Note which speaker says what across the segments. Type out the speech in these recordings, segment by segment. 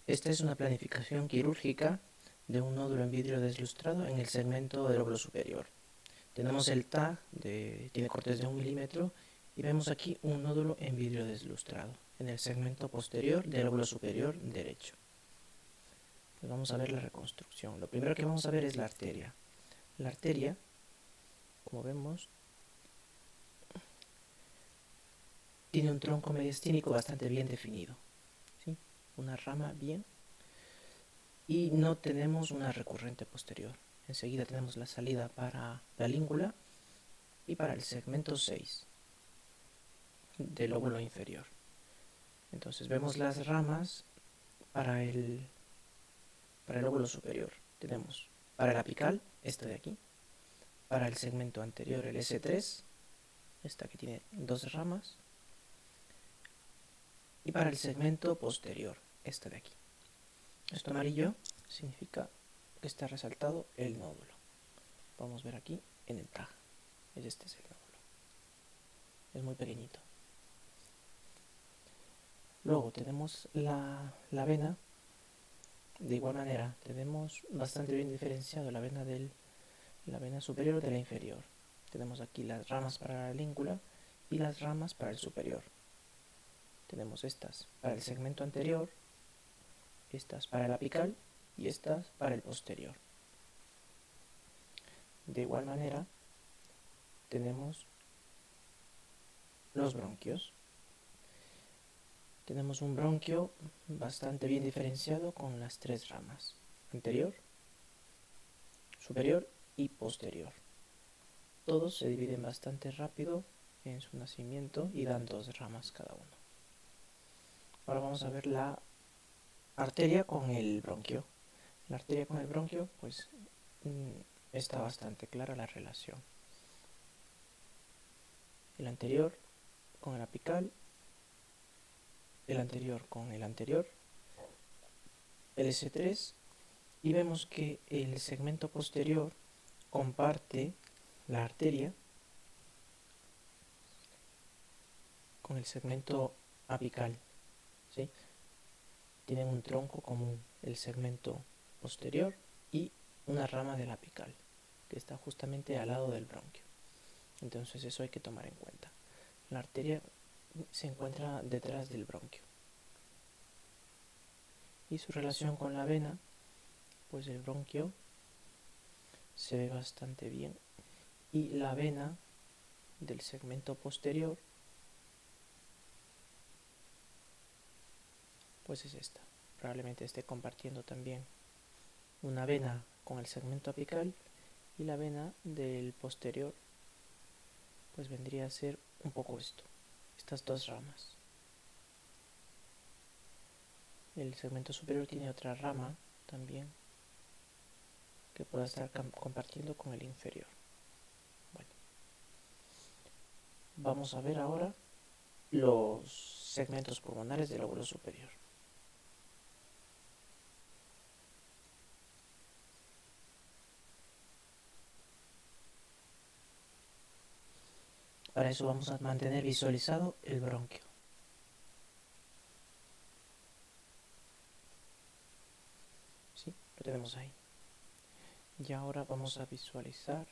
Speaker 1: Esta es una planificación quirúrgica de un nódulo en vidrio deslustrado en el segmento del lóbulo superior. Tenemos el TAG, tiene cortes de 1 milímetro, y vemos aquí un nódulo en vidrio deslustrado en el segmento posterior del lóbulo superior derecho. Pues vamos a ver la reconstrucción. Lo primero que vamos a ver es la arteria. La arteria, como vemos, tiene un tronco mediastínico bastante bien definido, ¿sí? Una rama bien, y no tenemos una recurrente posterior. Enseguida tenemos la salida para la língula y para el segmento 6 del lóbulo inferior. Entonces vemos las ramas para el lóbulo superior. Tenemos para el apical, esta de aquí, para el segmento anterior el S3, esta que tiene 2 ramas, y para el segmento posterior, esta de aquí. Esto amarillo significa que está resaltado el nódulo. Vamos a ver aquí en el TAG. Este es el nódulo. Es muy pequeñito. Luego tenemos la vena. De igual manera, tenemos bastante bien diferenciado la vena superior de la inferior. Tenemos aquí las ramas para la língula y las ramas para el superior. Tenemos estas para el segmento anterior, estas para el apical y estas para el posterior. De igual manera, tenemos los bronquios. Tenemos un bronquio bastante bien diferenciado con las 3 ramas: anterior, superior y posterior. Todos se dividen bastante rápido en su nacimiento y dan 2 ramas cada uno. Ahora vamos a ver la arteria con el bronquio. La arteria con el bronquio, pues está bastante clara la relación. El anterior con el apical, el anterior con el anterior, el S3, y vemos que el segmento posterior comparte la arteria con el segmento apical, ¿sí? Tienen un tronco común, el segmento posterior y una rama del apical, que está justamente al lado del bronquio. Entonces eso hay que tomar en cuenta. La arteria se encuentra detrás del bronquio. Y su relación con la vena, pues el bronquio se ve bastante bien. Y la vena del segmento posterior, pues es esta. Probablemente esté compartiendo también una vena con el segmento apical, y la vena del posterior pues vendría a ser un poco esto, estas 2 ramas. El segmento superior tiene otra rama también que pueda estar compartiendo con el inferior. Bueno, vamos a ver ahora los segmentos pulmonares del lóbulo superior. Para eso vamos a mantener visualizado el bronquio. ¿Sí? Lo tenemos ahí. Y ahora vamos a visualizar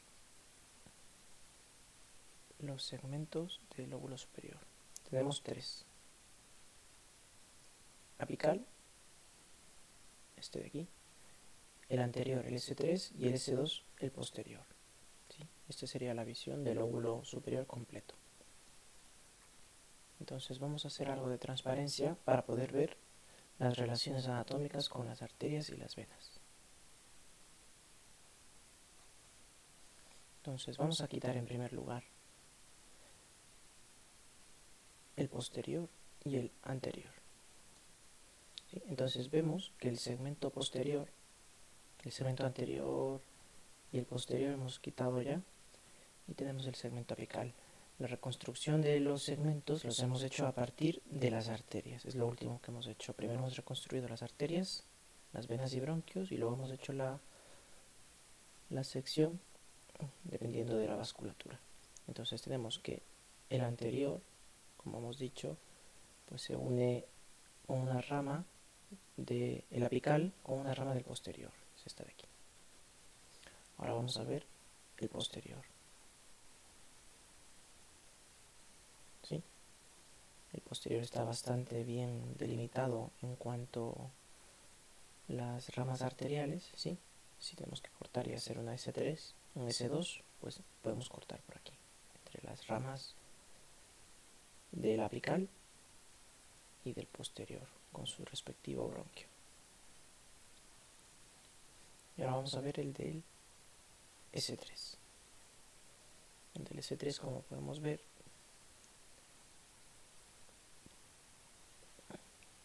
Speaker 1: los segmentos del lóbulo superior. Tenemos 3. Apical, este de aquí, el anterior, el S3, y el S2, el posterior. ¿Sí? Esta sería la visión del lóbulo superior completo. Entonces vamos a hacer algo de transparencia para poder ver las relaciones anatómicas con las arterias y las venas. Entonces vamos a quitar en primer lugar el posterior y el anterior. ¿Sí? Entonces vemos que el segmento posterior, el segmento anterior y el posterior hemos quitado ya, y tenemos el segmento apical. La reconstrucción de los segmentos los hemos hecho a partir de las arterias. Es lo último que hemos hecho. Primero hemos reconstruido las arterias, las venas y bronquios, y luego hemos hecho la sección dependiendo de la vasculatura. Entonces tenemos que el anterior, como hemos dicho, pues se une con una rama del apical con una rama del posterior, es esta de aquí. Ahora vamos a ver el posterior. ¿Sí? El posterior está bastante bien delimitado en cuanto a las ramas arteriales, ¿sí? Si tenemos que cortar y hacer una S3, un S2, pues podemos cortar por aquí, entre las ramas del apical y del posterior, con su respectivo bronquio. Y ahora vamos a ver el del S3. El del S3, como podemos ver,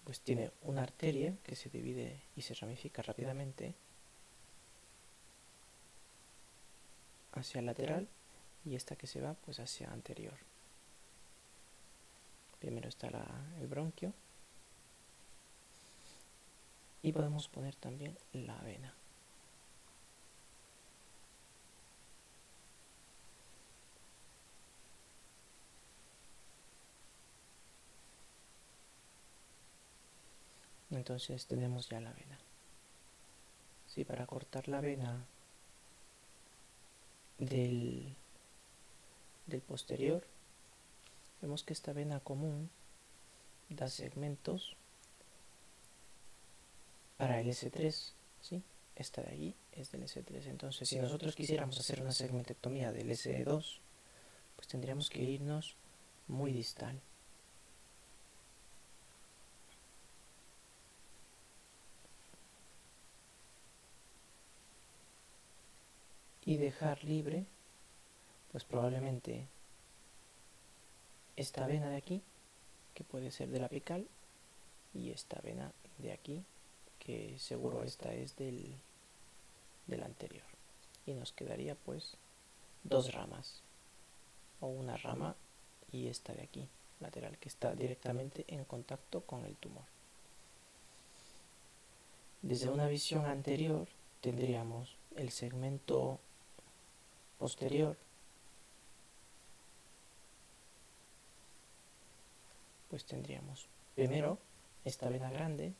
Speaker 1: pues tiene una arteria que se divide y se ramifica rápidamente hacia lateral y esta que se va pues hacia anterior. Primero está el bronquio y podemos poner también la vena. Entonces tenemos ya la vena. Sí, para cortar la vena del posterior, vemos que esta vena común da segmentos para el S3, ¿sí? Esta de aquí es del S3. Entonces, si nosotros quisiéramos hacer una segmentectomía del S2, pues tendríamos que irnos muy distal. Y dejar libre, pues probablemente esta vena de aquí, que puede ser del apical, y esta vena de aquí, que seguro esta es del anterior. Y nos quedaría pues dos ramas, o una rama y esta de aquí, lateral, que está directamente en contacto con el tumor. Desde una visión anterior tendríamos el segmento posterior, pues tendríamos primero esta vena grande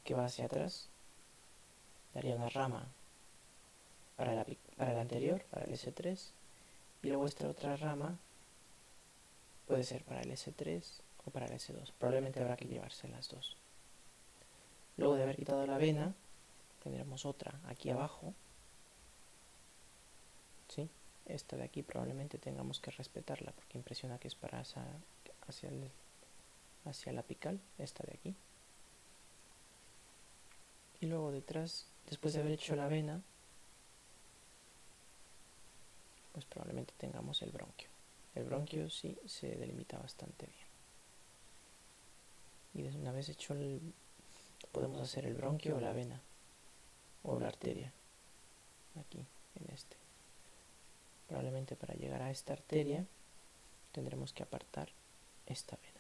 Speaker 1: que va hacia atrás, daría una rama para el anterior, para el S3, y luego esta otra rama puede ser para el S3 o para el S2. Probablemente habrá que llevarse las dos. Luego de haber quitado la vena, tendremos otra aquí abajo, ¿sí? Esta de aquí probablemente tengamos que respetarla porque impresiona que es para hacia el apical, esta de aquí. Y luego detrás, después de haber hecho la vena, pues probablemente tengamos el bronquio. El bronquio sí se delimita bastante bien. Y una vez hecho podemos hacer el bronquio o la vena o la arteria aquí en este. Probablemente para llegar a esta arteria tendremos que apartar esta vena.